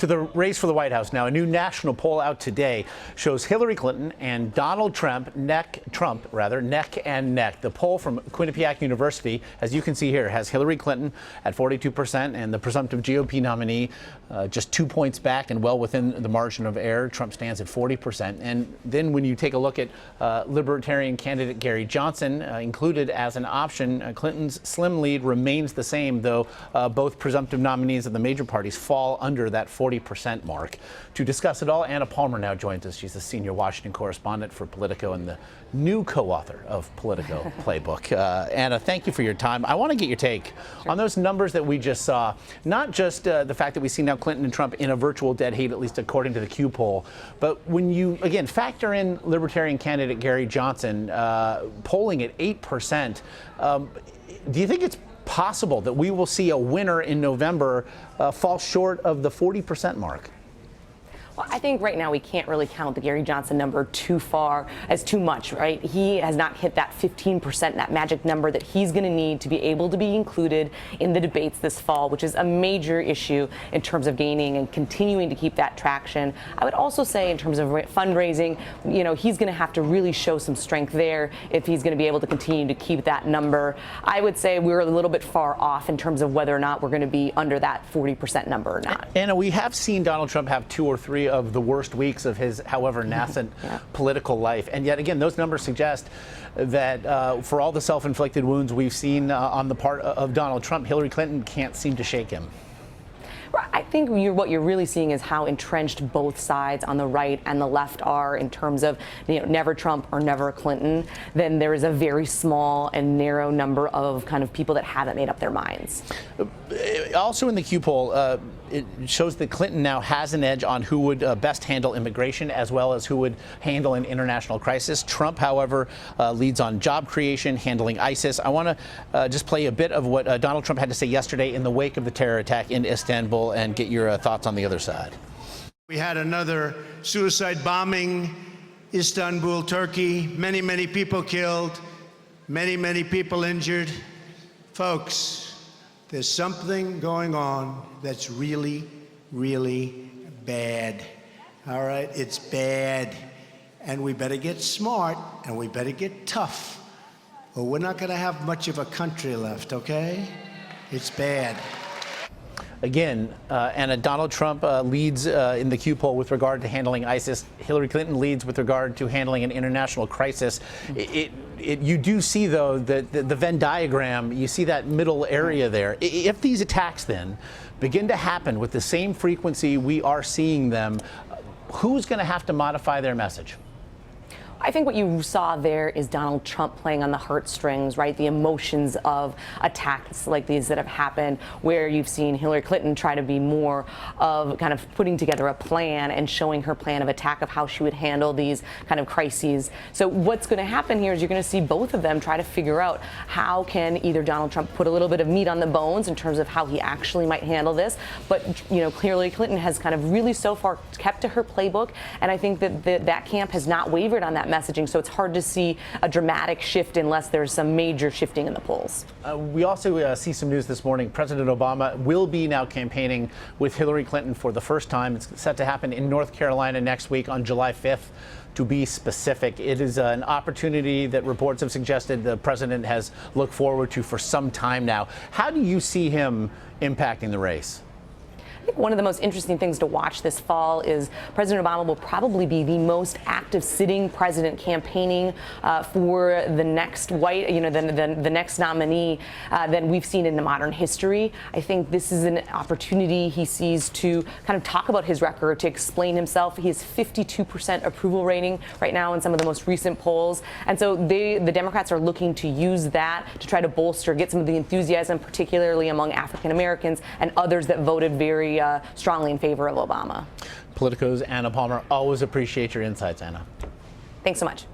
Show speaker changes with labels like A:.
A: To the race for the White House now. A new national poll out today shows Hillary Clinton and Donald Trump neck and neck. The poll from Quinnipiac University, as you can see here, has Hillary Clinton at 42% and the presumptive GOP nominee just 2 points back and well within the margin of error. Trump stands at 40%. And then when you take a look at Libertarian candidate Gary Johnson, included as an option, Clinton's slim lead remains the same, though both presumptive nominees of the major parties fall under that 40% mark. To discuss it all, Anna Palmer now joins us. She's the senior Washington correspondent for Politico and the new co-author of Politico Playbook. Anna, thank you for your time. I want to get your take on those numbers that we just saw, not just the fact that we see now Clinton and Trump in a virtual dead heat, at least according to the Q poll, but when you, again, factor in Libertarian candidate Gary Johnson polling at 8%, do you think it's possible that we will see a winner in November fall short of the 40% mark?
B: Well, I think right now we can't really count the Gary Johnson number too much, right? He has not hit that 15%, that magic number that he's going to need to be able to be included in the debates this fall, which is a major issue in terms of gaining and continuing to keep that traction. I would also say in terms of fundraising, you know, he's going to have to really show some strength there if he's going to be able to continue to keep that number. I would say we're a little bit far off in terms of whether or not we're going to be under that 40% number or not.
A: Anna, we have seen Donald Trump have 2 or 3 of the worst weeks of his, however nascent, political life. And yet again, those numbers suggest that for all the self-inflicted wounds we've seen on the part of Donald Trump, Hillary Clinton can't seem to shake him.
B: I think what you're really seeing is how entrenched both sides on the right and the left are in terms of, you know, never Trump or never Clinton. Then there is a very small and narrow number of kind of people that haven't made up their minds.
A: Also in the Q poll, it shows that Clinton now has an edge on who would best handle immigration as well as who would handle an international crisis. Trump, however, leads on job creation, handling ISIS. I want to just play a bit of what Donald Trump had to say yesterday in the wake of the terror attack in Istanbul and get your thoughts on the other side.
C: We had another suicide bombing, Istanbul, Turkey, many people killed, many people injured. Folks, there's something going on that's really bad. All right, it's bad. And we better get smart and we better get tough, or we're not going to have much of a country left, okay? It's bad.
A: Again, and Donald Trump leads in the Q poll with regard to handling ISIS. Hillary Clinton leads with regard to handling an international crisis. You do see, though, that the Venn diagram, you see that middle area there. If these attacks then begin to happen with the same frequency we are seeing them, who's going to have to modify their message?
B: I think what you saw there is Donald Trump playing on the heartstrings, right? The emotions of attacks like these that have happened, where you've seen Hillary Clinton try to be more of kind of putting together a plan and showing her plan of attack of how she would handle these kind of crises. So what's going to happen here is you're going to see both of them try to figure out how can either Donald Trump put a little bit of meat on the bones in terms of how he actually might handle this, but, you know, clearly Clinton has kind of really so far kept to her playbook, and I think that that camp has not wavered on that messaging, so it's hard to see a dramatic shift unless there's some major shifting in the polls.
A: We also see some news this morning. President Obama will be now campaigning with Hillary Clinton for the first time. It's set to happen in North Carolina next week on July 5th. To be specific, it is an opportunity that reports have suggested the president has looked forward to for some time now. How do you see him impacting the race?
B: I think one of the most interesting things to watch this fall is President Obama will probably be the most active sitting president campaigning for the next the next nominee than we've seen in the modern history. I think this is an opportunity he sees to kind of talk about his record, to explain himself. He has 52% approval rating right now in some of the most recent polls, and so the Democrats are looking to use that to try to bolster, get some of the enthusiasm, particularly among African Americans and others that voted very strongly in favor of Obama.
A: Politico's Anna Palmer. Always appreciate your insights, Anna.
B: Thanks so much.